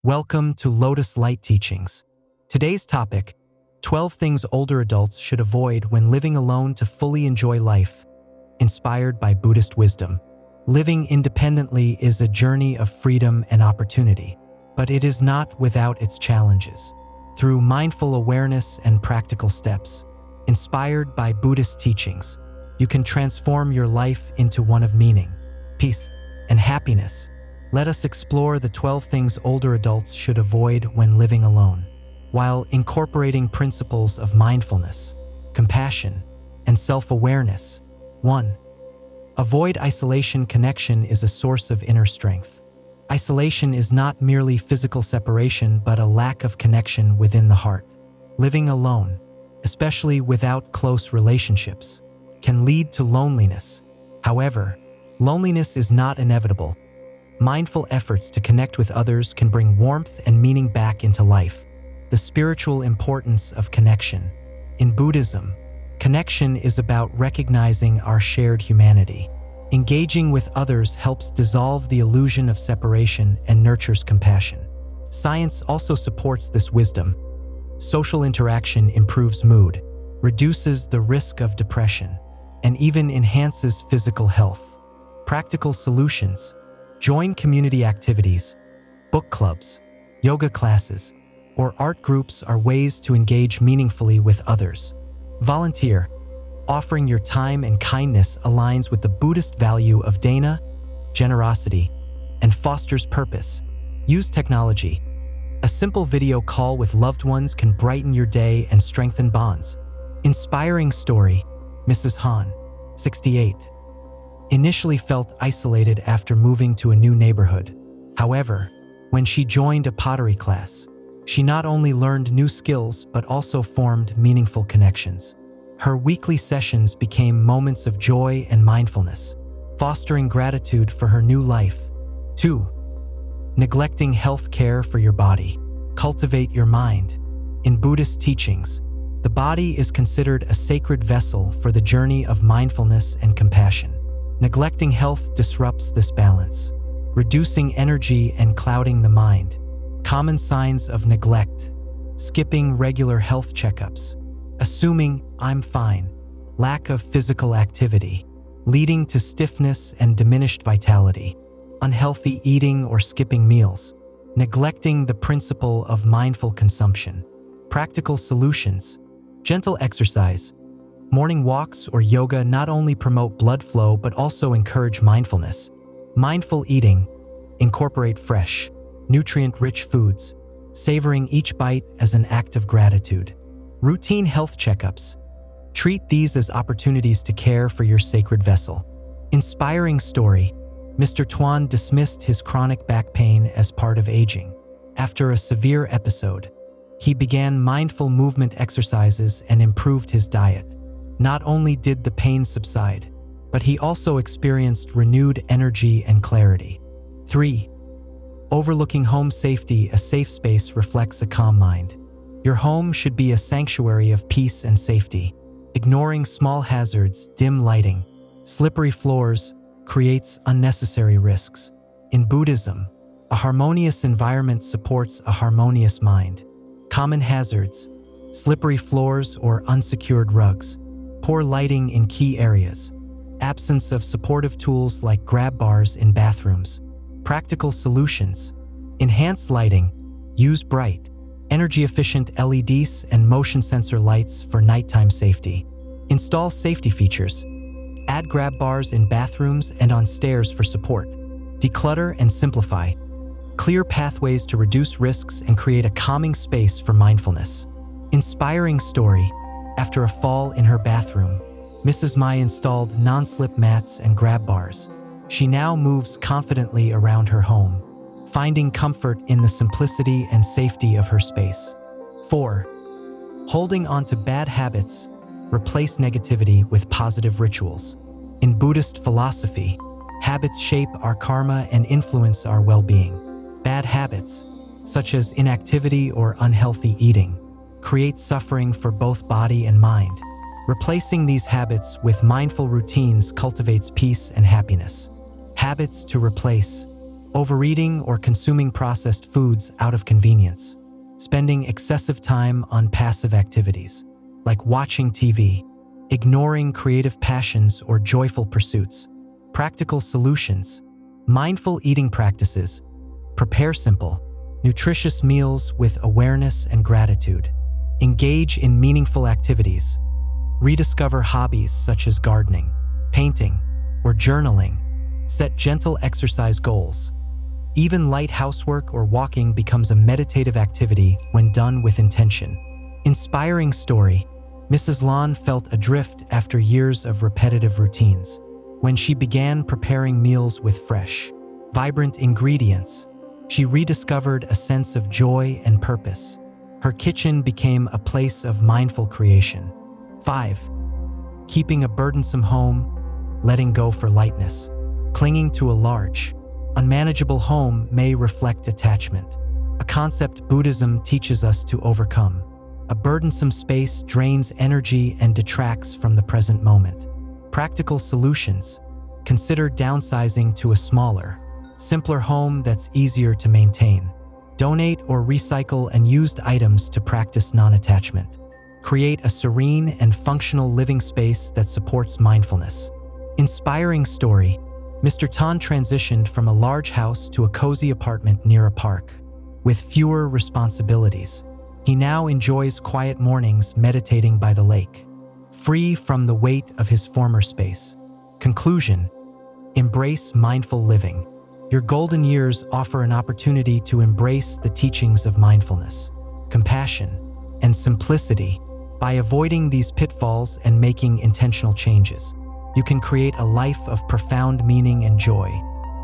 Welcome to Lotus Light Teachings. Today's topic, 12 things older adults should avoid when living alone to fully enjoy life, inspired by Buddhist wisdom. Living independently is a journey of freedom and opportunity, but it is not without its challenges. Through mindful awareness and practical steps, inspired by Buddhist teachings, you can transform your life into one of meaning, peace, and happiness. Let us explore the 12 things older adults should avoid when living alone, while incorporating principles of mindfulness, compassion, and self-awareness. 1. Avoid isolation. Connection is a source of inner strength. Isolation is not merely physical separation, but a lack of connection within the heart. Living alone, especially without close relationships, can lead to loneliness. However, loneliness is not inevitable. Mindful efforts to connect with others can bring warmth and meaning back into life. The spiritual importance of connection. In Buddhism, connection is about recognizing our shared humanity. Engaging with others helps dissolve the illusion of separation and nurtures compassion. Science also supports this wisdom. Social interaction improves mood, reduces the risk of depression, and even enhances physical health. Practical solutions. Join community activities, book clubs, yoga classes, or art groups are ways to engage meaningfully with others. Volunteer. Offering your time and kindness aligns with the Buddhist value of dana, generosity, and fosters purpose. Use technology. A simple video call with loved ones can brighten your day and strengthen bonds. Inspiring story. Mrs. Han, 68, initially felt isolated after moving to a new neighborhood. However, when she joined a pottery class, she not only learned new skills but also formed meaningful connections. Her weekly sessions became moments of joy and mindfulness, fostering gratitude for her new life. 2. Neglecting health care for your body. Cultivate your mind. In Buddhist teachings, the body is considered a sacred vessel for the journey of mindfulness and compassion. Neglecting health disrupts this balance, reducing energy and clouding the mind. Common signs of neglect: skipping regular health checkups, assuming "I'm fine," lack of physical activity, leading to stiffness and diminished vitality, unhealthy eating or skipping meals, neglecting the principle of mindful consumption. Practical solutions: gentle exercise. Morning walks or yoga not only promote blood flow but also encourage mindfulness. Mindful eating. Incorporate fresh, nutrient-rich foods, savoring each bite as an act of gratitude. Routine health checkups. Treat these as opportunities to care for your sacred vessel. Inspiring story. Mr. Tuan dismissed his chronic back pain as part of aging. After a severe episode, he began mindful movement exercises and improved his diet. Not only did the pain subside, but he also experienced renewed energy and clarity. 3. Overlooking home safety. A safe space reflects a calm mind. Your home should be a sanctuary of peace and safety. Ignoring small hazards, dim lighting, slippery floors creates unnecessary risks. In Buddhism, a harmonious environment supports a harmonious mind. Common hazards: slippery floors or unsecured rugs, poor lighting in key areas, absence of supportive tools like grab bars in bathrooms. Practical solutions: enhance lighting, use bright, energy-efficient LEDs and motion sensor lights for nighttime safety. Install safety features. Add grab bars in bathrooms and on stairs for support. Declutter and simplify. Clear pathways to reduce risks and create a calming space for mindfulness. Inspiring story. After a fall in her bathroom, Mrs. Mai installed non-slip mats and grab bars. She now moves confidently around her home, finding comfort in the simplicity and safety of her space. 4. Holding on to bad habits. Replace negativity with positive rituals. In Buddhist philosophy, habits shape our karma and influence our well-being. Bad habits, such as inactivity or unhealthy eating, create suffering for both body and mind. Replacing these habits with mindful routines cultivates peace and happiness. Habits to replace. overeating or consuming processed foods out of convenience, spending excessive time on passive activities, like watching TV, ignoring creative passions or joyful pursuits. Practical solutions: mindful eating practices. Prepare simple, nutritious meals with awareness and gratitude. Engage in meaningful activities. Rediscover hobbies such as gardening, painting, or journaling. Set gentle exercise goals. Even light housework or walking becomes a meditative activity when done with intention. Inspiring story: Mrs. Lon felt adrift after years of repetitive routines. When she began preparing meals with fresh, vibrant ingredients, she rediscovered a sense of joy and purpose. Her kitchen became a place of mindful creation. 5. Keeping a burdensome home, letting go for lightness. Clinging to a large, unmanageable home may reflect attachment, a concept Buddhism teaches us to overcome. A burdensome space drains energy and detracts from the present moment. Practical solutions: consider downsizing to a smaller, simpler home that's easier to maintain. Donate or recycle unused items to practice non-attachment. Create a serene and functional living space that supports mindfulness. Inspiring story: Mr. Tan transitioned from a large house to a cozy apartment near a park. With fewer responsibilities, he now enjoys quiet mornings meditating by the lake, free from the weight of his former space. Conclusion: embrace mindful living. Your golden years offer an opportunity to embrace the teachings of mindfulness, compassion, and simplicity. By avoiding these pitfalls and making intentional changes, you can create a life of profound meaning and joy.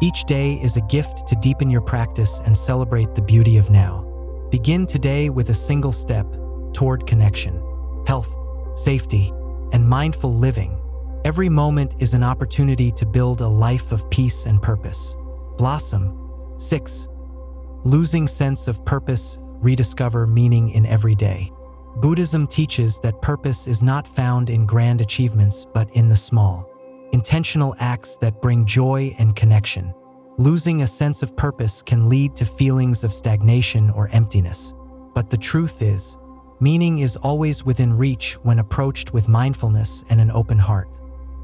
Each day is a gift to deepen your practice and celebrate the beauty of now. Begin today with a single step toward connection, health, safety, and mindful living. Every moment is an opportunity to build a life of peace and purpose. Blossom. 6. Losing sense of purpose, rediscover meaning in every day. Buddhism teaches that purpose is not found in grand achievements but in the small, intentional acts that bring joy and connection. Losing a sense of purpose can lead to feelings of stagnation or emptiness. But the truth is, meaning is always within reach when approached with mindfulness and an open heart.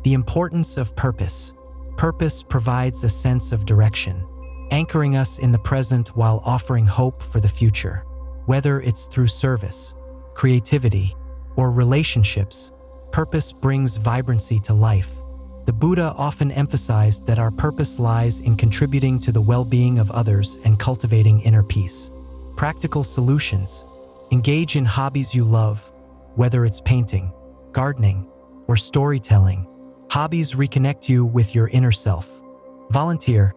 The importance of purpose. Purpose provides a sense of direction, anchoring us in the present while offering hope for the future. Whether it's through service, creativity, or relationships, purpose brings vibrancy to life. The Buddha often emphasized that our purpose lies in contributing to the well-being of others and cultivating inner peace. Practical solutions: engage in hobbies you love, whether it's painting, gardening, or storytelling. Hobbies reconnect you with your inner self. Volunteer.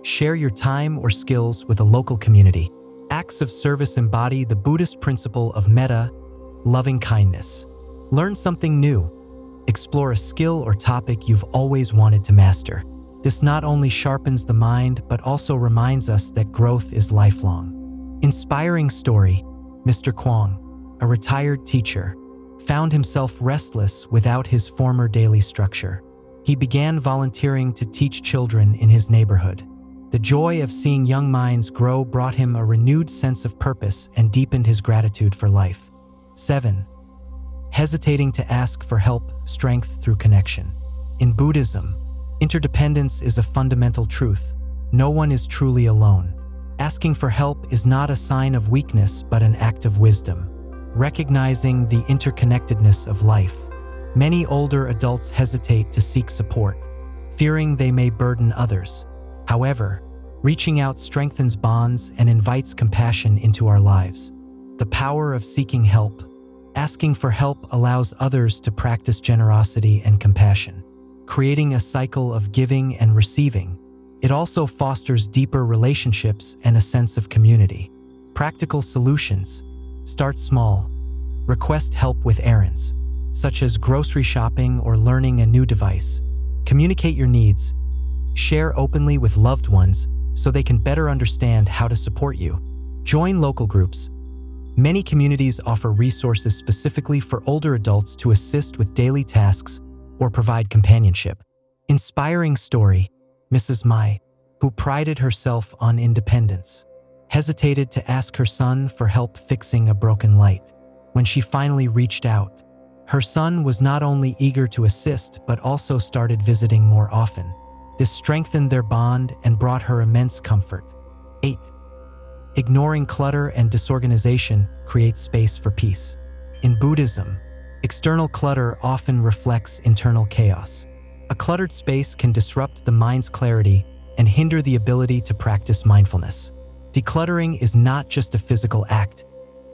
Share your time or skills with a local community. Acts of service embody the Buddhist principle of metta, loving kindness. Learn something new. Explore a skill or topic you've always wanted to master. This not only sharpens the mind but also reminds us that growth is lifelong. Inspiring story: Mr. Kwong, a retired teacher, found himself restless without his former daily structure. He began volunteering to teach children in his neighborhood. The joy of seeing young minds grow brought him a renewed sense of purpose and deepened his gratitude for life. 7. Hesitating to ask for help, strength through connection. In Buddhism, interdependence is a fundamental truth. No one is truly alone. Asking for help is not a sign of weakness but an act of wisdom, recognizing the interconnectedness of life. Many older adults hesitate to seek support, fearing they may burden others. However, reaching out strengthens bonds and invites compassion into our lives. The power of seeking help. Asking for help allows others to practice generosity and compassion, creating a cycle of giving and receiving. It also fosters deeper relationships and a sense of community. Practical solutions. Start small. Request help with errands, such as grocery shopping or learning a new device. Communicate your needs. Share openly with loved ones so they can better understand how to support you. Join local groups. Many communities offer resources specifically for older adults to assist with daily tasks or provide companionship. Inspiring story: Mrs. Mai, who prided herself on independence, hesitated to ask her son for help fixing a broken light. When she finally reached out, her son was not only eager to assist but also started visiting more often. This strengthened their bond and brought her immense comfort. 8. Ignoring clutter and disorganization creates space for peace. In Buddhism, external clutter often reflects internal chaos. A cluttered space can disrupt the mind's clarity and hinder the ability to practice mindfulness. Decluttering is not just a physical act,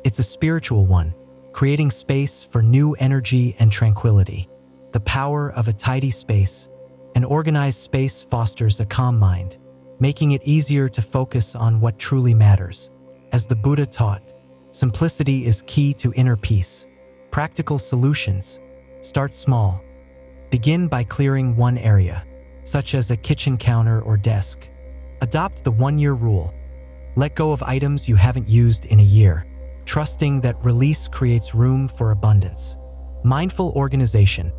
it's a spiritual one, creating space for new energy and tranquility. The power of a tidy space. An organized space fosters a calm mind, making it easier to focus on what truly matters. As the Buddha taught, simplicity is key to inner peace. Practical solutions. Start small. Begin by clearing one area, such as a kitchen counter or desk. Adopt the 1-year rule. Let go of items you haven't used in a year, trusting that release creates room for abundance. Mindful organization.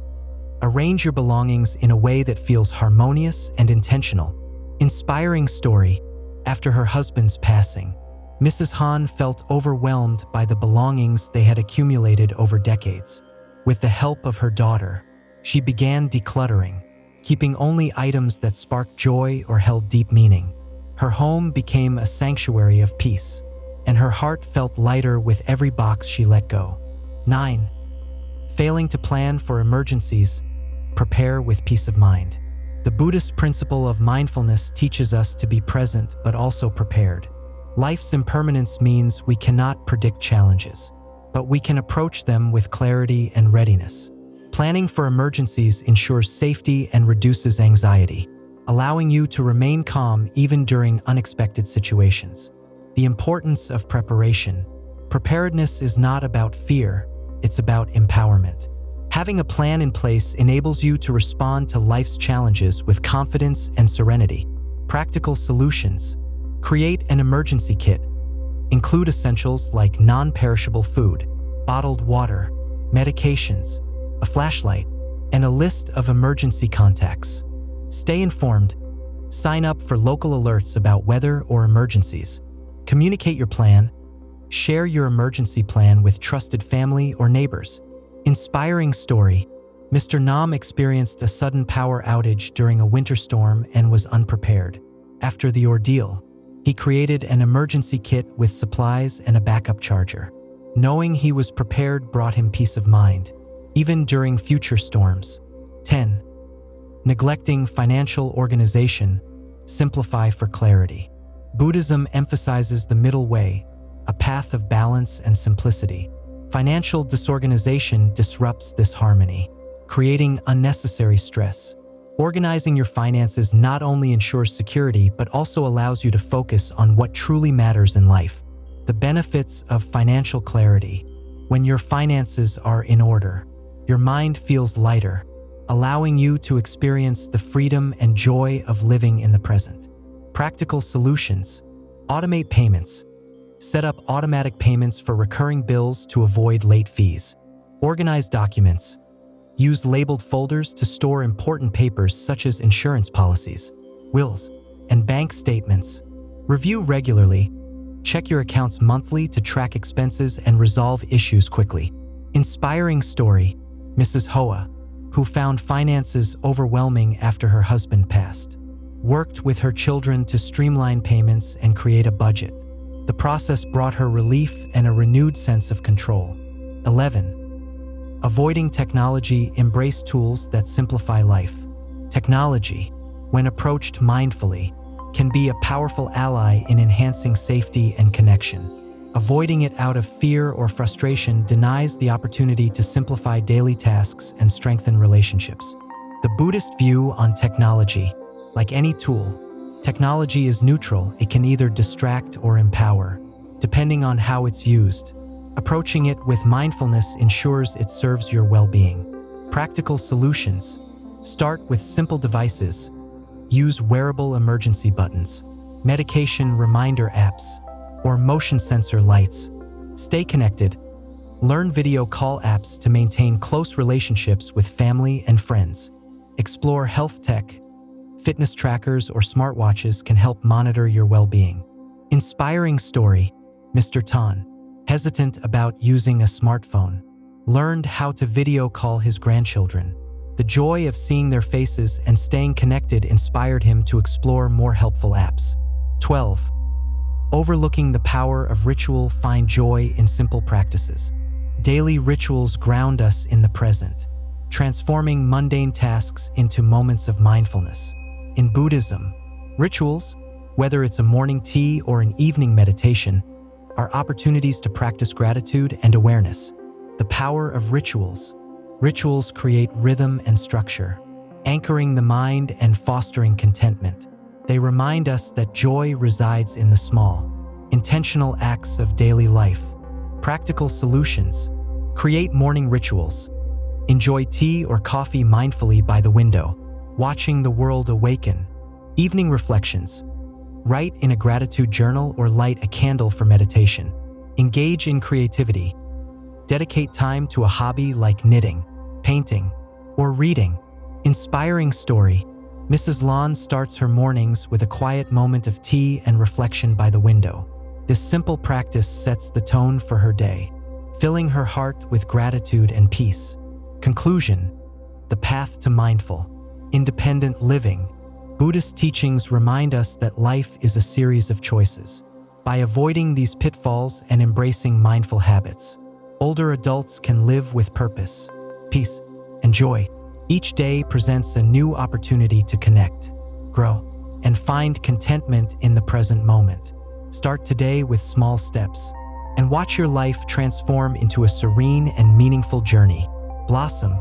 Arrange your belongings in a way that feels harmonious and intentional. Inspiring story. After her husband's passing, Mrs. Han felt overwhelmed by the belongings they had accumulated over decades. With the help of her daughter, she began decluttering, keeping only items that sparked joy or held deep meaning. Her home became a sanctuary of peace, and her heart felt lighter with every box she let go. 9. Failing to plan for emergencies. Prepare with peace of mind. The Buddhist principle of mindfulness teaches us to be present but also prepared. Life's impermanence means we cannot predict challenges, but we can approach them with clarity and readiness. Planning for emergencies ensures safety and reduces anxiety, allowing you to remain calm even during unexpected situations. The importance of preparation. Preparedness is not about fear, it's about empowerment. Having a plan in place enables you to respond to life's challenges with confidence and serenity. Practical solutions. Create an emergency kit. Include essentials like non-perishable food, bottled water, medications, a flashlight, and a list of emergency contacts. Stay informed. Sign up for local alerts about weather or emergencies. Communicate your plan. Share your emergency plan with trusted family or neighbors. Inspiring story. Mr. Nam experienced a sudden power outage during a winter storm and was unprepared. After the ordeal, he created an emergency kit with supplies and a backup charger. Knowing he was prepared brought him peace of mind, even during future storms. 10. Neglecting financial organization. Simplify for clarity. Buddhism emphasizes the middle way, a path of balance and simplicity. Financial disorganization disrupts this harmony, creating unnecessary stress. Organizing your finances not only ensures security but also allows you to focus on what truly matters in life. The benefits of financial clarity. When your finances are in order, your mind feels lighter, allowing you to experience the freedom and joy of living in the present. Practical solutions. Automate payments. Set up automatic payments for recurring bills to avoid late fees. Organize documents. Use labeled folders to store important papers such as insurance policies, wills, and bank statements. Review regularly. Check your accounts monthly to track expenses and resolve issues quickly. Inspiring story. Mrs. Hoa, who found finances overwhelming after her husband passed, worked with her children to streamline payments and create a budget. The process brought her relief and a renewed sense of control. 11. Avoiding technology. Embrace tools that simplify life. Technology, when approached mindfully, can be a powerful ally in enhancing safety and connection. Avoiding it out of fear or frustration denies the opportunity to simplify daily tasks and strengthen relationships. The Buddhist view on technology. Like any tool, technology is neutral. It can either distract or empower, depending on how it's used. Approaching it with mindfulness ensures it serves your well-being. Practical solutions. Start with simple devices. Use wearable emergency buttons, medication reminder apps, or motion sensor lights. Stay connected. Learn video call apps to maintain close relationships with family and friends. Explore health tech. Fitness trackers or smartwatches can help monitor your well-being. Inspiring story, Mr. Tan, hesitant about using a smartphone, learned how to video call his grandchildren. The joy of seeing their faces and staying connected inspired him to explore more helpful apps. 12. Overlooking the power of ritual, find joy in simple practices. Daily rituals ground us in the present, transforming mundane tasks into moments of mindfulness. In Buddhism, rituals, whether it's a morning tea or an evening meditation, are opportunities to practice gratitude and awareness. The power of rituals. Rituals create rhythm and structure, anchoring the mind and fostering contentment. They remind us that joy resides in the small, intentional acts of daily life. Practical solutions. Create morning rituals. Enjoy tea or coffee mindfully by the window, watching the world awaken. Evening reflections. Write in a gratitude journal or light a candle for meditation. Engage in creativity. Dedicate time to a hobby like knitting, painting, or reading. Inspiring story. Mrs. Lawn starts her mornings with a quiet moment of tea and reflection by the window. This simple practice sets the tone for her day, filling her heart with gratitude and peace. Conclusion. The path to mindful, independent living. Buddhist teachings remind us that life is a series of choices. By avoiding these pitfalls and embracing mindful habits, older adults can live with purpose, peace, and joy. Each day presents a new opportunity to connect, grow, and find contentment in the present moment. Start today with small steps, and watch your life transform into a serene and meaningful journey. Blossom.